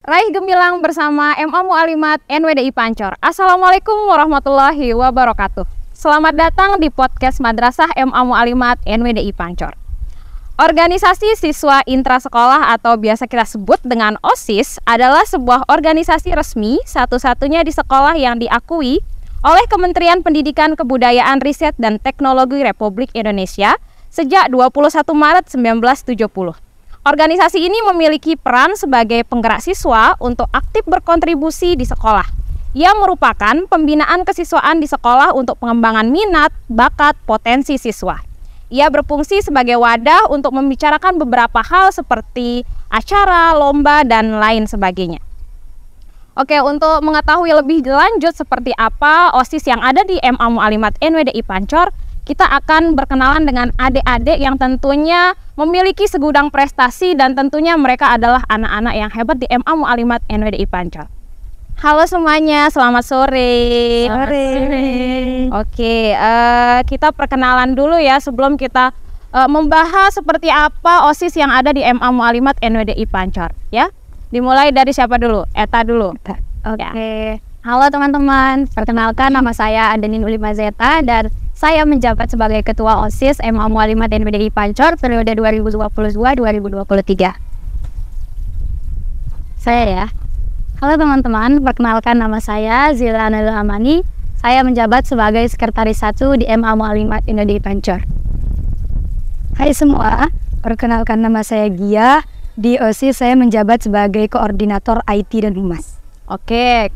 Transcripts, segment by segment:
Raih Gemilang bersama MA Mualimat NWDI Pancor. Assalamualaikum warahmatullahi wabarakatuh. Selamat datang di podcast Madrasah MA Mualimat NWDI Pancor. Organisasi Siswa Intrasekolah atau biasa kita sebut dengan OSIS adalah sebuah organisasi resmi satu-satunya di sekolah yang diakui oleh Kementerian Pendidikan, Kebudayaan, Riset, dan Teknologi Republik Indonesia sejak 21 Maret 1970. Organisasi ini memiliki peran sebagai penggerak siswa untuk aktif berkontribusi di sekolah. Ia merupakan pembinaan kesiswaan di sekolah untuk pengembangan minat, bakat, potensi siswa. Ia berfungsi sebagai wadah untuk membicarakan beberapa hal seperti acara, lomba, dan lain sebagainya. Oke, untuk mengetahui lebih lanjut seperti apa OSIS yang ada di MA Mualimat NWDI Pancor, kita akan berkenalan dengan adik-adik yang tentunya memiliki segudang prestasi dan tentunya mereka adalah anak-anak yang hebat di MA Mualimat NWDI Pancor. Halo semuanya, selamat sore. Oke, kita perkenalan dulu ya sebelum kita membahas seperti apa OSIS yang ada di MA Mualimat NWDI Pancor ya. Dimulai dari siapa dulu? Eta dulu. Oke. Halo teman-teman, perkenalkan nama saya Adenin Ulima Zeta dan saya menjabat sebagai Ketua OSIS MA Mualimat NWDI Pancor periode 2022-2023. Saya ya. Halo teman-teman, perkenalkan nama saya Zila Nalul Amani. Saya menjabat sebagai Sekretaris 1 di MA Mualimat NWDI Pancor. Hai semua, perkenalkan nama saya Gia. Di OSIS saya menjabat sebagai Koordinator IT dan Humas. Oke,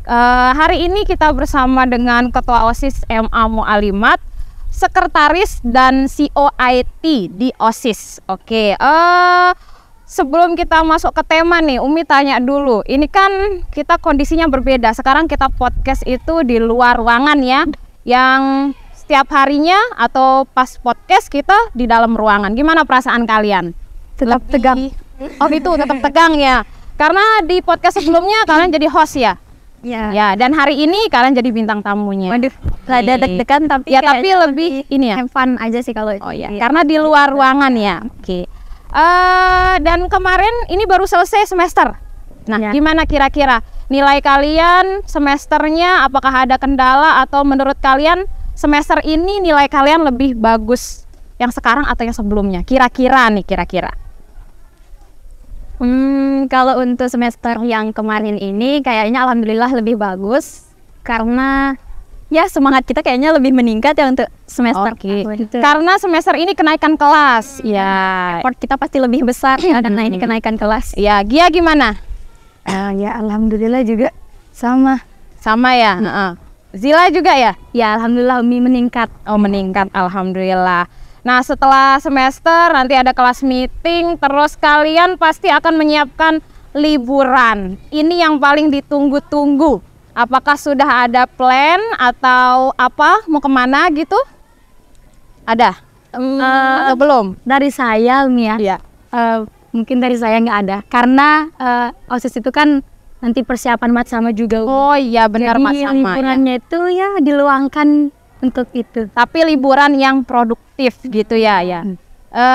hari ini kita bersama dengan Ketua OSIS MA Mualimat, Sekretaris dan CEO IT di OSIS. Oke, sebelum kita masuk ke tema nih, Umi tanya dulu. Ini kan kita kondisinya berbeda. Sekarang kita podcast itu di luar ruangan ya. Yang setiap harinya atau pas podcast kita di dalam ruangan. Gimana perasaan kalian? Tetap tegang. Oh itu tetap tegang ya. Karena di podcast sebelumnya kalian jadi host ya. Ya, dan hari ini kalian jadi bintang tamunya. Waduh, rada deg-degan tapi ya tapi lebih ini ya. Have fun aja sih kalau. Oh ya, karena di luar ruangan ya. Oke. Dan kemarin ini baru selesai semester. Nah, gimana kira-kira nilai kalian semesternya? Apakah ada kendala atau menurut kalian semester ini nilai kalian lebih bagus yang sekarang atau yang sebelumnya? Kira-kira nih, kira-kira. Kalau untuk semester yang kemarin ini kayaknya alhamdulillah lebih bagus karena ya semangat kita kayaknya lebih meningkat ya untuk semester. Karena semester ini kenaikan kelas. Ya, effort kita pasti lebih besar karena ini kenaikan kelas. Ya, Gia gimana? Ya alhamdulillah juga sama ya. Zila juga ya? Ya alhamdulillah Umi meningkat. Oh meningkat, alhamdulillah. Nah setelah semester nanti ada kelas meeting, terus kalian pasti akan menyiapkan liburan. Ini yang paling ditunggu-tunggu. Apakah sudah ada plan atau apa? Mau kemana gitu? Ada? Atau belum? Dari saya Umi ya. Mungkin dari saya nggak ada. Karena OSIS itu kan nanti persiapan mat sama juga. Oh iya benar mat sama. Liburannya ya. Itu ya diluangkan untuk itu. Tapi liburan yang produktif gitu ya.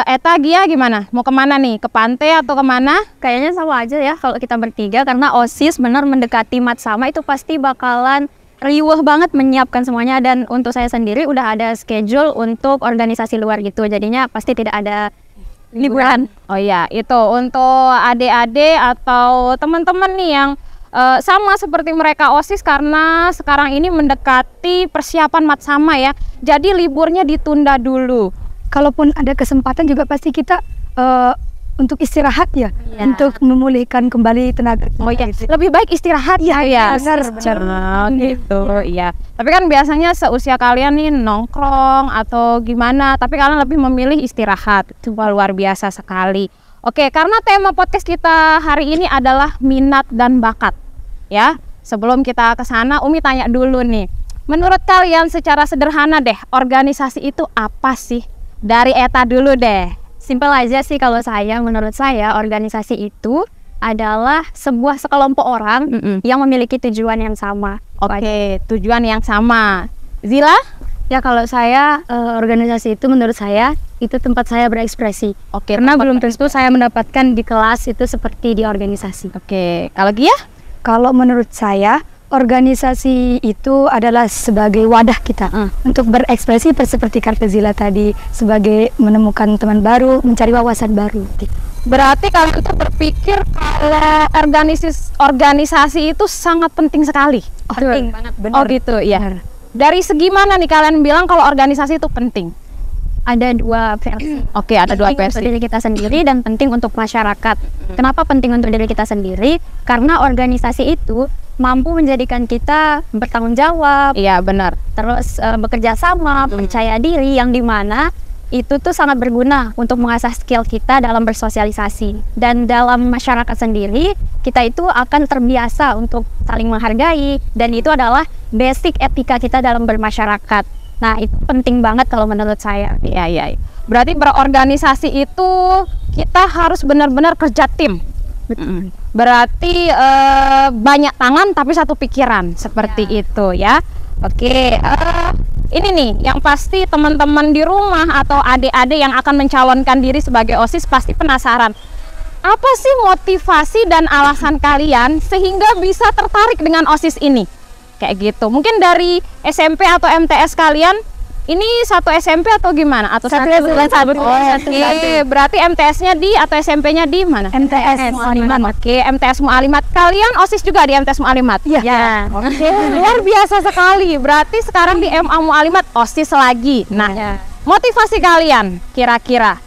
Eta Gia gimana? Mau kemana nih? Ke pantai atau kemana? Kayaknya sama aja ya kalau kita bertiga karena OSIS benar mendekati mat sama itu pasti bakalan riuh banget menyiapkan semuanya dan untuk saya sendiri udah ada schedule untuk organisasi luar gitu. Jadinya pasti tidak ada liburan. Oh iya, itu untuk adik-adik atau teman-teman nih yang sama seperti mereka OSIS karena sekarang ini mendekati persiapan mat sama ya. Jadi liburnya ditunda dulu. Kalaupun ada kesempatan juga pasti kita untuk istirahat ya. Untuk memulihkan kembali tenaga. Oh iya, lebih baik istirahat ya. Benar. Gitu ya. Tapi kan biasanya seusia kalian nih nongkrong atau gimana, tapi kalian lebih memilih istirahat. Itu luar biasa sekali. Oke, karena tema podcast kita hari ini adalah minat dan bakat. Ya, sebelum kita ke sana, Umi tanya dulu nih. Menurut kalian secara sederhana deh, organisasi itu apa sih? Dari Eta dulu deh. Simpel aja sih kalau menurut saya organisasi itu adalah sebuah sekelompok orang yang memiliki tujuan yang sama. Oke, tujuan yang sama. Zila? Ya kalau saya organisasi itu menurut saya itu tempat saya berekspresi. Oke, Karena belum tentu saya mendapatkan di kelas itu seperti di organisasi. Oke, kalau Gia? Kalau menurut saya, organisasi itu adalah sebagai wadah kita untuk berekspresi seperti kata Zila tadi, sebagai menemukan teman baru, mencari wawasan baru. Berarti kalau kita berpikir kalau organisasi itu sangat penting sekali. Penting banget, benar. Oh gitu, ya. Dari segi mana nih kalian bilang kalau organisasi itu penting? Ada dua versi. Oke, ada dua Penting versi. untuk diri kita sendiri dan penting untuk masyarakat. Kenapa penting untuk diri kita sendiri? Karena organisasi itu mampu menjadikan kita bertanggung jawab, Iya, benar. terus bekerja sama, percaya diri, yang dimana itu tuh sangat berguna untuk mengasah skill kita dalam bersosialisasi. Dan dalam masyarakat sendiri, kita itu akan terbiasa untuk saling menghargai, dan itu adalah basic etika kita dalam bermasyarakat. Nah, itu penting banget kalau menurut saya. Iya, iya. Berarti berorganisasi itu kita harus benar-benar kerja tim. Berarti banyak tangan tapi satu pikiran, seperti itu ya. Oke, ini nih yang pasti teman-teman di rumah atau adik-adik yang akan mencalonkan diri sebagai OSIS pasti penasaran. Apa sih motivasi dan alasan kalian sehingga bisa tertarik dengan OSIS ini? Kayak gitu. Mungkin dari SMP atau MTS kalian, ini satu SMP atau gimana? Atau satu. Oke, berarti MTS-nya di atau SMP-nya di mana? MTS Mualimat. Oke, MTS Mualimat. Kalian OSIS juga di MTS Mualimat? Iya. Ya, Oke, luar biasa sekali. Berarti sekarang di MA Mualimat OSIS lagi. Nah, motivasi kalian kira-kira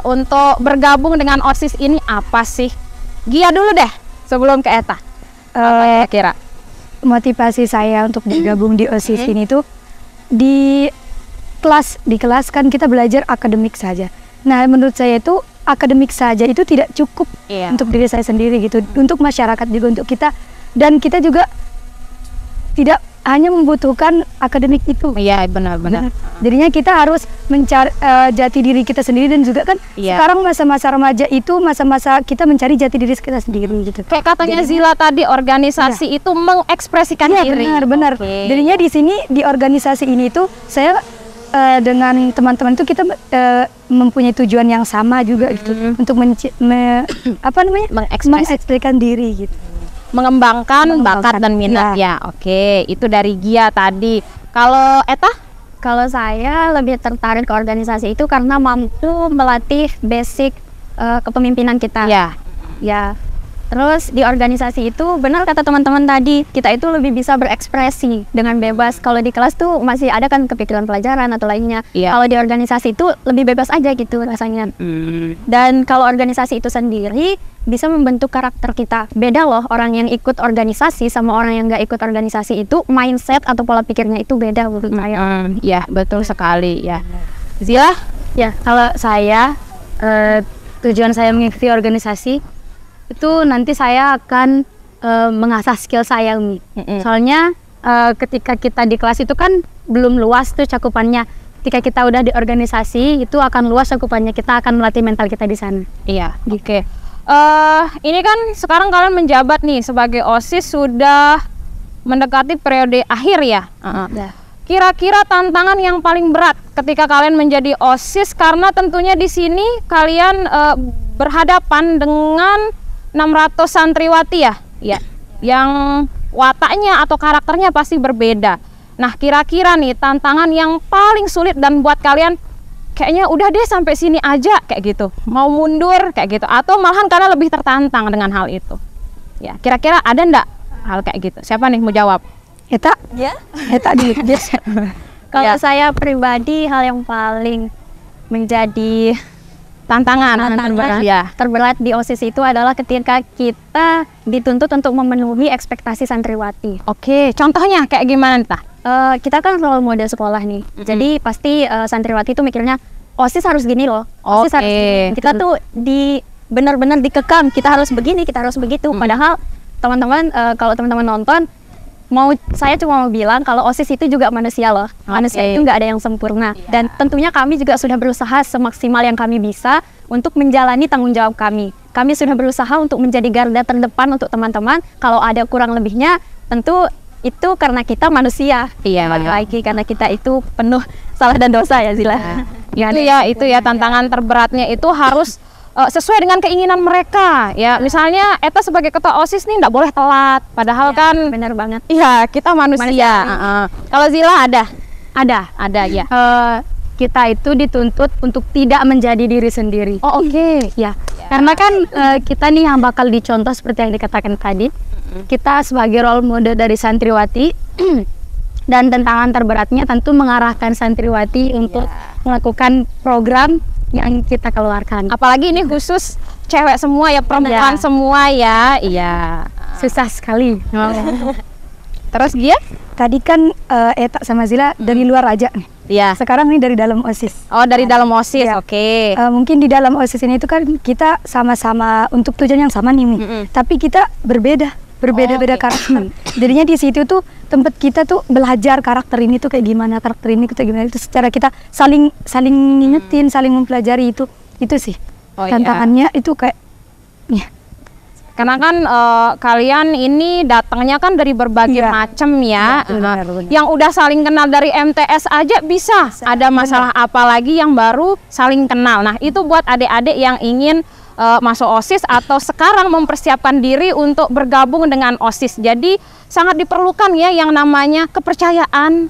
untuk bergabung dengan OSIS ini apa sih? Gia dulu deh, sebelum ke Eta. Apa kira-kira? Motivasi saya untuk bergabung di OSIS ini tuh di kelas kan kita belajar akademik saja. Nah, menurut saya itu akademik saja itu tidak cukup untuk diri saya sendiri gitu, untuk masyarakat juga, untuk kita, dan kita juga tidak hanya membutuhkan akademik itu. Iya, benar-benar. Jadinya kita harus mencari jati diri kita sendiri, dan juga kan sekarang masa-masa remaja itu masa-masa kita mencari jati diri kita sendiri gitu. Kayak katanya Zila tadi, organisasi itu mengekspresikan diri. Benar. Jadinya di sini di organisasi ini tuh saya dengan teman-teman itu kita mempunyai tujuan yang sama juga gitu, untuk mengekspresikan diri gitu. Mengembangkan bakat dan minat ya. Oke, itu dari Gia tadi. Kalau Eta? kalau saya lebih tertarik ke organisasi itu karena mampu melatih basic kepemimpinan kita. Ya. Terus di organisasi itu benar kata teman-teman tadi, kita itu lebih bisa berekspresi dengan bebas. Kalau di kelas tuh masih ada kan kepikiran pelajaran atau lainnya. Kalau di organisasi itu lebih bebas aja gitu rasanya. Dan kalau organisasi itu sendiri bisa membentuk karakter kita. Beda loh orang yang ikut organisasi sama orang yang nggak ikut organisasi itu, mindset atau pola pikirnya itu beda menurut saya. Ya, betul sekali ya. Zila? Ya, kalau saya tujuan saya mengikuti organisasi itu nanti saya akan mengasah skill saya nih. Soalnya ketika kita di kelas itu kan belum luas tuh cakupannya. Ketika kita udah di organisasi itu akan luas cakupannya. Kita akan melatih mental kita di sana. Iya, oke. Ini kan sekarang kalian menjabat nih sebagai OSIS sudah mendekati periode akhir ya. Kira-kira tantangan yang paling berat ketika kalian menjadi OSIS, karena tentunya di sini kalian berhadapan dengan 600 santriwati ya, yang wataknya atau karakternya pasti berbeda. Nah, kira-kira nih tantangan yang paling sulit dan buat kalian kayaknya udah deh sampai sini aja kayak gitu, mau mundur kayak gitu, atau malahan karena lebih tertantang dengan hal itu. Ya, kira-kira ada ndak hal kayak gitu? Siapa nih mau jawab? Eta? Ya. Eta dulu. Kalau saya pribadi, hal yang paling menjadi tantangan terberat di OSIS itu adalah ketika kita dituntut untuk memenuhi ekspektasi santriwati. Oke, contohnya kayak gimana Tah? Kita kan role model sekolah nih, jadi pasti santriwati itu mikirnya OSIS harus gini loh, OSIS harus gini. Kita tuh benar-benar dikekang, kita harus begini, kita harus begitu. Padahal teman-teman, kalau teman-teman nonton, saya cuma mau bilang kalau OSIS itu juga manusia loh. Manusia itu nggak ada yang sempurna. Dan tentunya kami juga sudah berusaha semaksimal yang kami bisa untuk menjalani tanggung jawab kami. Kami sudah berusaha untuk menjadi garda terdepan untuk teman-teman. Kalau ada kurang lebihnya, tentu itu karena kita manusia. Iya. Lagi karena kita itu penuh salah dan dosa ya Zila. Itu ya tantangan terberatnya itu harus sesuai dengan keinginan mereka ya. Misalnya Eta sebagai ketua OSIS nih nggak boleh telat, padahal kan benar banget. iya kita manusia. Kalau Zila ada ya. Kita itu dituntut untuk tidak menjadi diri sendiri. Oh oke. Ya, karena kan kita nih yang bakal dicontoh seperti yang dikatakan tadi. Kita sebagai role model dari santriwati dan tantangan terberatnya tentu mengarahkan santriwati untuk melakukan program yang kita keluarkan. Apalagi ini khusus cewek semua ya, perempuan semua ya. Iya. Susah sekali. Terus dia? Tadi kan Eta sama Zila dari luar aja nih. Iya. Sekarang nih dari dalam OSIS. Oh dari dalam OSIS, Ya. oke. Mungkin di dalam OSIS ini itu kan kita sama-sama untuk tujuan yang sama nih, Mi. Tapi kita berbeda karakter. Jadinya di situ tuh tempat kita tuh belajar karakter ini tuh kayak gimana, karakter ini kayak gimana. Itu secara kita saling ngingetin, saling mempelajari itu sih. Oh, iya. Tantangannya itu kayak ya. Karena kan kalian ini datangnya kan dari berbagai macam ya. Benar. Yang udah saling kenal dari MTS aja bisa. Ada masalah apa lagi yang baru saling kenal. Nah, itu buat adik-adik yang ingin masuk OSIS atau sekarang mempersiapkan diri untuk bergabung dengan OSIS. Jadi sangat diperlukan ya yang namanya kepercayaan,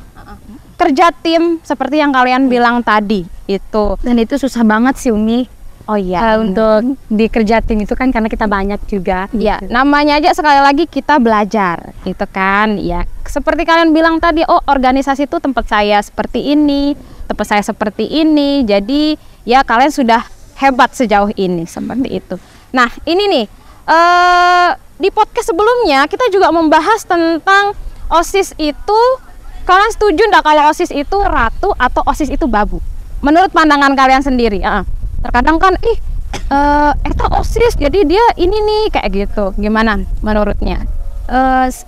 kerja tim seperti yang kalian bilang tadi itu. Dan itu susah banget sih, Umi. Oh iya, untuk di kerja tim itu kan karena kita banyak juga. Ya, namanya aja sekali lagi kita belajar, gitu kan? Ya, seperti kalian bilang tadi, oh organisasi itu tempat saya seperti ini, tempat saya seperti ini. Jadi ya kalian sudah hebat sejauh ini seperti itu. Nah, ini nih di podcast sebelumnya kita juga membahas tentang OSIS itu. Kalian setuju nggak kalau OSIS itu ratu atau OSIS itu babu? Menurut pandangan kalian sendiri? Terkadang kan Eta OSIS jadi dia ini nih kayak gitu. Gimana menurutnya?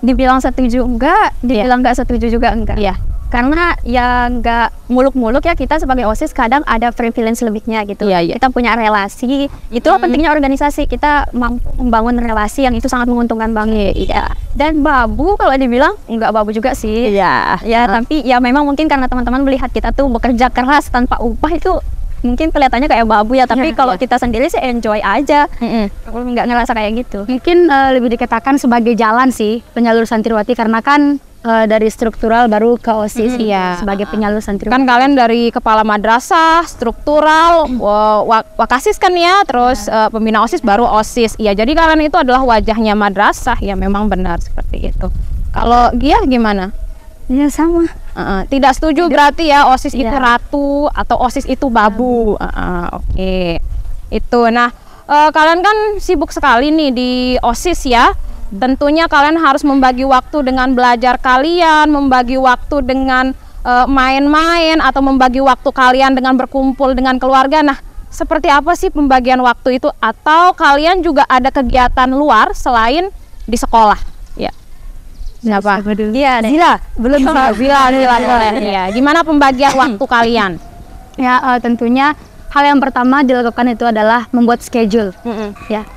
Dibilang setuju enggak, dibilang nggak setuju juga enggak. Iya. Karena ya nggak muluk-muluk ya, kita sebagai OSIS kadang ada privilege lebihnya gitu. Iya. Kita punya relasi, itulah pentingnya organisasi. Kita mampu membangun relasi yang itu sangat menguntungkan banget. Iya. Dan babu kalau dibilang nggak babu juga sih. Iya. Ya tapi ya memang mungkin karena teman-teman melihat kita tuh bekerja keras tanpa upah itu mungkin kelihatannya kayak babu ya. Tapi kalau kita sendiri sih enjoy aja. Nggak ngerasa kayak gitu. Mungkin lebih dikatakan sebagai jalan sih penyalur santriwati karena kan dari struktural baru ke OSIS sebagai penyalur santriwati. Kan kalian dari kepala madrasah, struktural, wakasis kan ya, terus pembina OSIS baru OSIS. Iya, jadi kalian itu adalah wajahnya madrasah. Ya memang benar seperti itu. Kalau Gia gimana? Ya sama. Tidak setuju berarti ya OSIS itu ratu atau OSIS itu babu. Oke. Itu. Nah, kalian kan sibuk sekali nih di OSIS ya. Tentunya kalian harus membagi waktu dengan belajar kalian, membagi waktu dengan main-main, atau membagi waktu kalian dengan berkumpul dengan keluarga. Nah, seperti apa sih pembagian waktu itu? Atau kalian juga ada kegiatan luar selain di sekolah? Ya. Siapa? Iya, Zila. Belum Zila boleh. Ya. Gimana pembagian waktu kalian? Ya, tentunya hal yang pertama dilakukan itu adalah membuat schedule. Ya.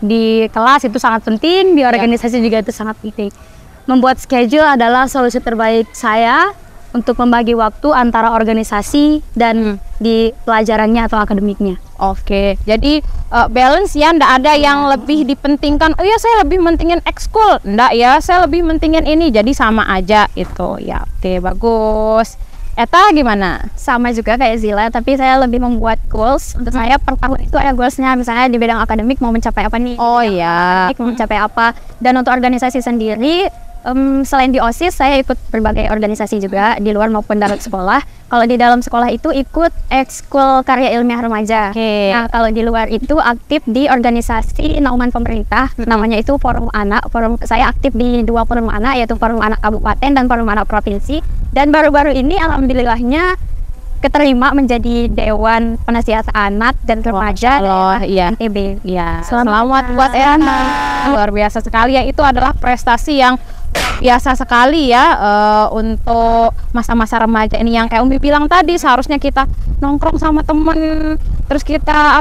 Di kelas itu sangat penting, di organisasi juga itu sangat penting. Membuat schedule adalah solusi terbaik saya untuk membagi waktu antara organisasi dan di pelajarannya atau akademiknya. Oke, jadi balance ya, ndak ada yang lebih dipentingkan. Oh ya, saya lebih mentingin ekskul, ndak ya, saya lebih mentingin ini, jadi sama aja itu ya. Oke, bagus. Eta gimana? Sama juga kayak Zila, tapi saya lebih membuat goals. Untuk saya per tahun itu ada goalsnya, misalnya di bidang akademik mau mencapai apa nih. Oh iya. Mau mencapai apa. Dan untuk organisasi sendiri, selain di OSIS, saya ikut berbagai organisasi juga, di luar maupun dalam sekolah. Kalau di dalam sekolah itu ikut ekskul karya ilmiah remaja. Nah, kalau di luar itu aktif di organisasi naungan pemerintah, namanya itu Forum Anak. Saya aktif di 2 forum anak, yaitu Forum Anak Kabupaten dan Forum Anak Provinsi. Dan baru-baru ini alhamdulillahnya keterima menjadi Dewan Penasihat Anak dan Remaja NTB. Ya, selamat buat Erna. Luar biasa sekali ya, itu adalah prestasi yang biasa sekali ya untuk masa-masa remaja ini, yang kayak Umi bilang tadi, seharusnya kita nongkrong sama temen, terus kita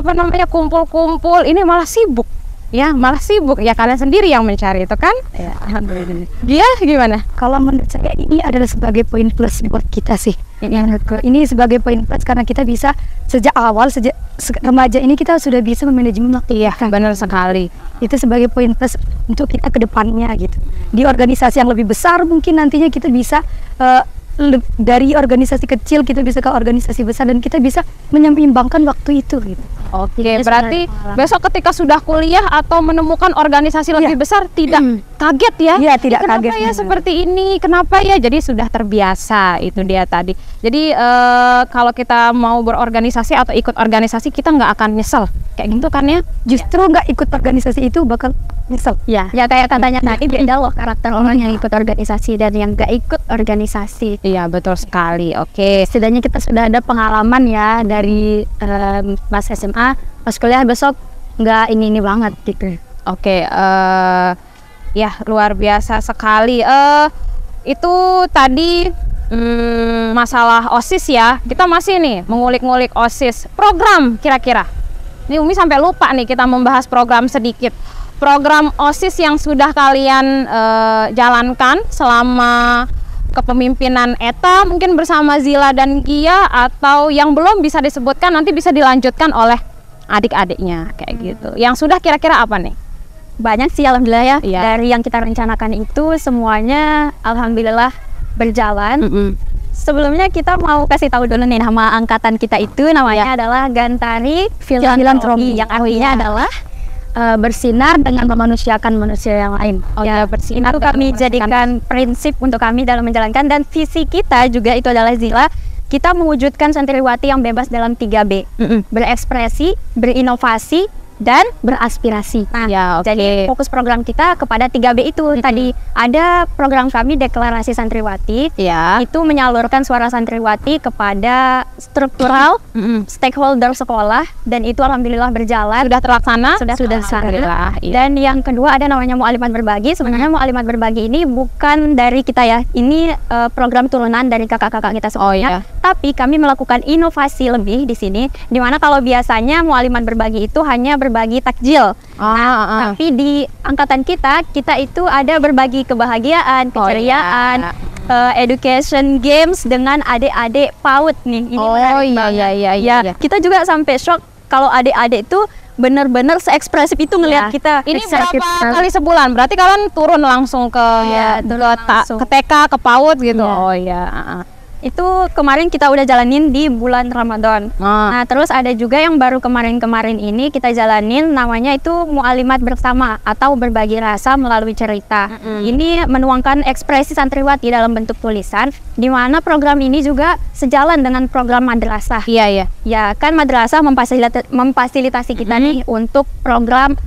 kumpul-kumpul, ini malah sibuk ya malah sibuk. Ya kalian sendiri yang mencari itu kan? Ya, alhamdulillah. Dia gimana? Kalau menurut saya ini adalah sebagai poin plus buat kita sih. Ini sebagai poin plus karena kita bisa sejak awal, sejak remaja ini kita sudah bisa memanajemen waktu. Iya, benar sekali. Itu sebagai poin plus untuk kita ke depannya gitu. Di organisasi yang lebih besar mungkin nantinya kita bisa dari organisasi kecil kita bisa ke organisasi besar dan kita bisa menyeimbangkan waktu itu gitu. Oke, berarti besok ketika sudah kuliah atau menemukan organisasi lebih besar tidak kaget ya? Iya, tidak kenapa kaget. Kenapa ya seperti ini? Kenapa ya? Jadi sudah terbiasa, itu dia tadi. Jadi kalau kita mau berorganisasi atau ikut organisasi kita nggak akan nyesel kayak gitu kan ya? Justru nggak ikut organisasi itu bakal nyesel. Ya kayak katanya tadi, beda loh karakter orang yang ikut organisasi dan yang nggak ikut organisasi. Iya, betul sekali. Oke. Setidaknya kita sudah ada pengalaman ya dari pas SMA, pas kuliah besok nggak ini banget gitu. Oke, ya luar biasa sekali. Itu tadi masalah OSIS ya. Kita masih nih mengulik-ngulik OSIS. Program kira-kira. Ini Umi sampai lupa nih kita membahas program sedikit. Program OSIS yang sudah kalian jalankan selama kepemimpinan Eta mungkin bersama Zila dan Gia, atau yang belum bisa disebutkan nanti bisa dilanjutkan oleh adik-adiknya kayak gitu. Yang sudah kira-kira apa nih? Banyak sih alhamdulillah ya. Iya. Dari yang kita rencanakan itu semuanya alhamdulillah berjalan. Sebelumnya kita mau kasih tahu dulu nih nama angkatan kita itu namanya adalah Gantari Filantropi, yang artinya adalah bersinar dengan memanusiakan manusia yang lain. Bersinar itu kami jadikan prinsip untuk kami dalam menjalankan, dan visi kita juga itu adalah Zila, kita mewujudkan santriwati yang bebas dalam 3B, berekspresi, berinovasi, dan beraspirasi. Nah, jadi fokus program kita kepada 3B itu. Tadi ada program kami deklarasi santriwati, itu menyalurkan suara santriwati kepada struktural stakeholder sekolah, dan itu alhamdulillah berjalan. Sudah terlaksana? Sudah alhamdulillah. Dan yang kedua ada namanya Mu'alimat Berbagi. Sebenarnya Mu'alimat Berbagi ini bukan dari kita ya, ini program turunan dari kakak-kakak kita semuanya. Tapi kami melakukan inovasi lebih di sini, dimana kalau biasanya Mu'alimat Berbagi itu hanya berbagi takjil. Tapi di angkatan kita itu ada berbagi kebahagiaan, keceriaan, education games dengan adik-adik PAUD nih. Ini menarik banget. Kita juga sampai shock kalau adik-adik itu benar-benar seekspresif itu ngelihat kita. Ini berapa kali sebulan? Berarti kalian turun langsung ke ke TK, ke PAUD gitu. Itu kemarin kita udah jalanin di bulan Ramadan. Nah, terus ada juga yang baru kemarin-kemarin ini kita jalanin, namanya itu Mu'alimat Bersama atau berbagi rasa melalui cerita. Ini menuangkan ekspresi santriwati dalam bentuk tulisan, di mana program ini juga sejalan dengan program madrasah. Ya, kan madrasah memfasilitasi kita nih untuk program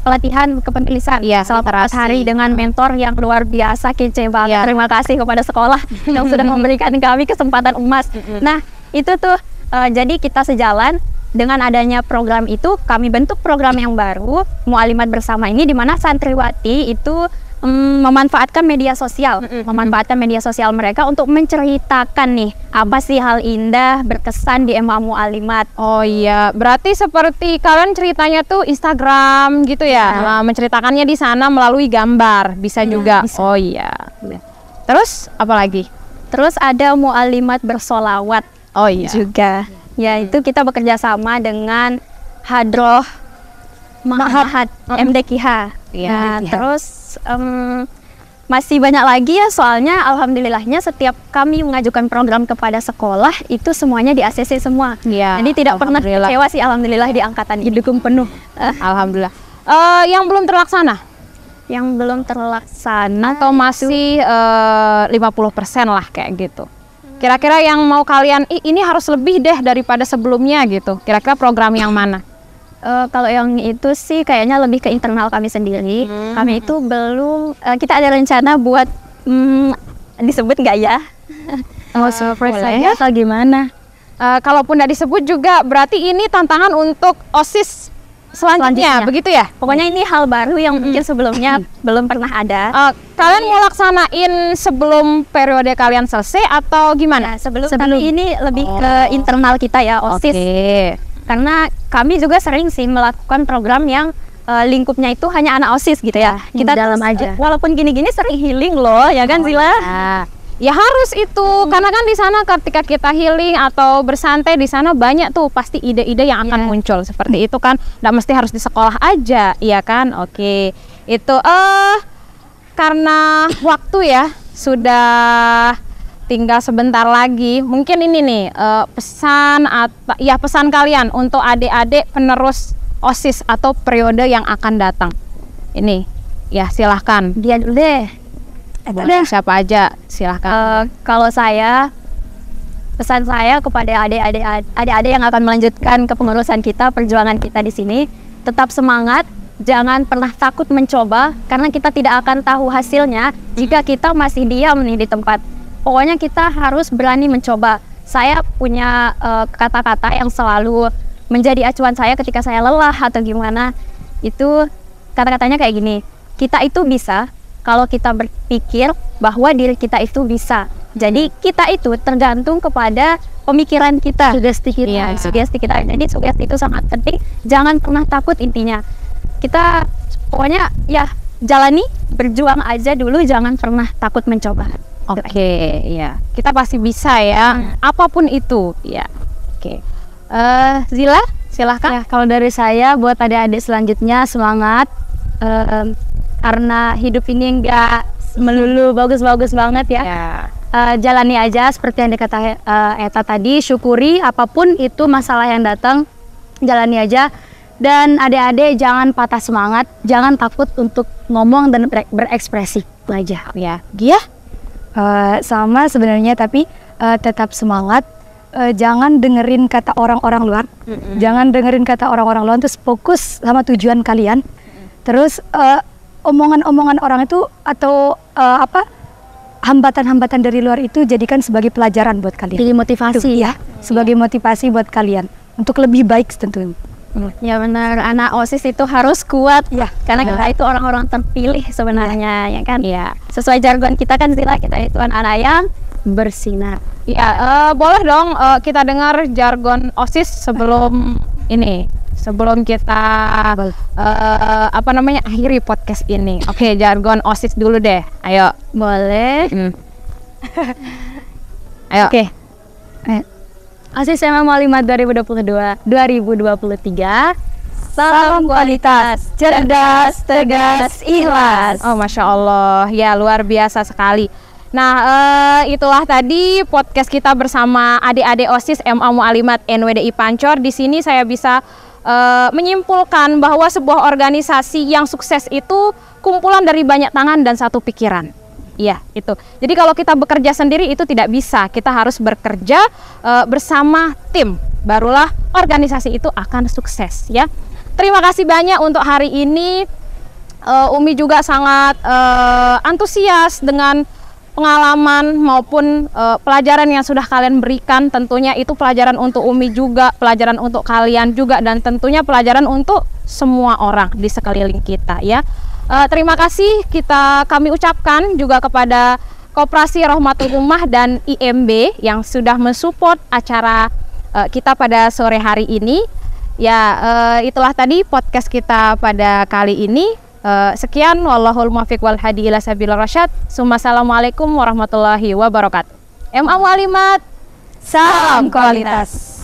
pelatihan kepenulisan selama 4 hari dengan mentor yang luar biasa, kece banget. Terima kasih kepada sekolah yang sudah memberikan kami kesempatan emas. Nah, itu tuh jadi kita sejalan dengan adanya program itu, kami bentuk program yang baru Mu'alimat Bersama ini, di mana santriwati itu memanfaatkan media sosial, mereka untuk menceritakan nih apa sih hal indah berkesan di MA Mu'alimat. Berarti seperti kalian ceritanya tuh Instagram gitu ya, menceritakannya di sana melalui gambar, bisa juga. Bisa. Terus apa lagi? Terus ada Mu'alimat Bersolawat juga. Ya, itu kita bekerja sama dengan Hadroh Ma'had MDKH. Terus masih banyak lagi ya, soalnya alhamdulillahnya setiap kami mengajukan program kepada sekolah itu semuanya di ACC semua. Jadi tidak pernah kecewa sih alhamdulillah di angkatan ini. Didukung penuh. Alhamdulillah. Yang belum terlaksana? Yang belum terlaksana atau masih 50% lah kayak gitu. Kira-kira yang mau kalian, ini harus lebih deh daripada sebelumnya gitu. Kira-kira program yang mana? Kalau yang itu sih kayaknya lebih ke internal kami sendiri. Kami itu belum, kita ada rencana buat disebut nggak ya? Surprise saja atau gimana? Kalaupun nggak disebut juga berarti ini tantangan untuk OSIS selanjutnya, begitu ya? Pokoknya ini hal baru yang mungkin sebelumnya belum pernah ada. Kalian mau laksanain sebelum periode kalian selesai atau gimana? Sebelum. Tapi ini lebih ke internal kita ya, OSIS. Karena kami juga sering sih melakukan program yang lingkupnya itu hanya anak OSIS gitu ya. Kita dalam aja. Walaupun gini-gini sering healing loh, ya kan Zila? Ya harus itu, karena kan di sana ketika kita healing atau bersantai di sana banyak tuh pasti ide-ide yang akan muncul seperti itu kan. Nggak mesti harus di sekolah aja, iya kan? Oke, itu karena waktu ya sudah tinggal sebentar lagi. Mungkin ini nih pesan kalian untuk adik-adik penerus OSIS atau periode yang akan datang. Ini ya silahkan. Dia dulu deh. Boleh siapa aja silahkan. Kalau pesan saya kepada adik-adik yang akan melanjutkan kepengurusan kita, perjuangan kita di sini, tetap semangat, jangan pernah takut mencoba, karena kita tidak akan tahu hasilnya jika kita masih diam nih di tempat. Pokoknya kita harus berani mencoba. Saya punya kata-kata yang selalu menjadi acuan saya ketika saya lelah atau gimana. Itu kata-katanya kayak gini, kita itu bisa kalau kita berpikir bahwa diri kita itu bisa. Jadi kita itu tergantung kepada pemikiran kita, sugesti kita. Iya. Sugesti kita. Jadi sugesti itu sangat penting. Jangan pernah takut intinya. Kita pokoknya ya jalani, berjuang aja dulu, jangan pernah takut mencoba. Oke, ya. Kita pasti bisa ya. Apapun itu, ya. Oke. Zila, silahkan. Ya, kalau dari saya buat adik-adik selanjutnya semangat, karena hidup ini enggak melulu bagus-bagus banget ya. Jalani aja seperti yang dikata Eta tadi, syukuri apapun itu masalah yang datang, jalani aja. Dan adik-adik jangan patah semangat, jangan takut untuk ngomong dan berekspresi, itu aja. Ya, Gia? Sama sebenarnya, tapi tetap semangat. Jangan dengerin kata orang-orang luar, jangan dengerin kata orang-orang luar, terus fokus sama tujuan kalian. Terus omongan-omongan orang itu atau hambatan-hambatan dari luar itu jadikan sebagai pelajaran buat kalian. Jadi motivasi ya, sebagai motivasi buat kalian untuk lebih baik tentunya. Ya benar, anak OSIS itu harus kuat ya, karena kita itu orang-orang terpilih sebenarnya, ya kan? Ya. Sesuai jargon kita kan Zila, kita itu anak yang bersinar. Ya, boleh dong kita dengar jargon OSIS sebelum sebelum kita akhiri podcast ini. Oke, jargon OSIS dulu deh. Ayo. Boleh. Ayo. Oke. OSIS MMA 5 2022-2023. Salam kualitas, cerdas, tegas, ikhlas. Oh, Masya Allah. Ya, luar biasa sekali. Nah, itulah tadi podcast kita bersama adik-adik OSIS MA Mu'alimat NWDI Pancor. Di sini saya bisa menyimpulkan bahwa sebuah organisasi yang sukses itu kumpulan dari banyak tangan dan satu pikiran. Iya, itu. Jadi kalau kita bekerja sendiri itu tidak bisa. Kita harus bekerja bersama tim. Barulah organisasi itu akan sukses, ya. Terima kasih banyak untuk hari ini. Umi juga sangat antusias dengan pengalaman maupun pelajaran yang sudah kalian berikan. Tentunya itu pelajaran untuk Umi juga, pelajaran untuk kalian juga, dan tentunya pelajaran untuk semua orang di sekeliling kita, ya. Terima kasih kami ucapkan juga kepada Koperasi Rohmatul Ummah dan IMB yang sudah mensupport acara kita pada sore hari ini. Ya, itulah tadi podcast kita pada kali ini. Sekian, wallahul muwaffiq wal hadi ila sabilir rasyad. Assalamualaikum warahmatullahi wabarakatuh. MA Mu'alimat, salam kualitas.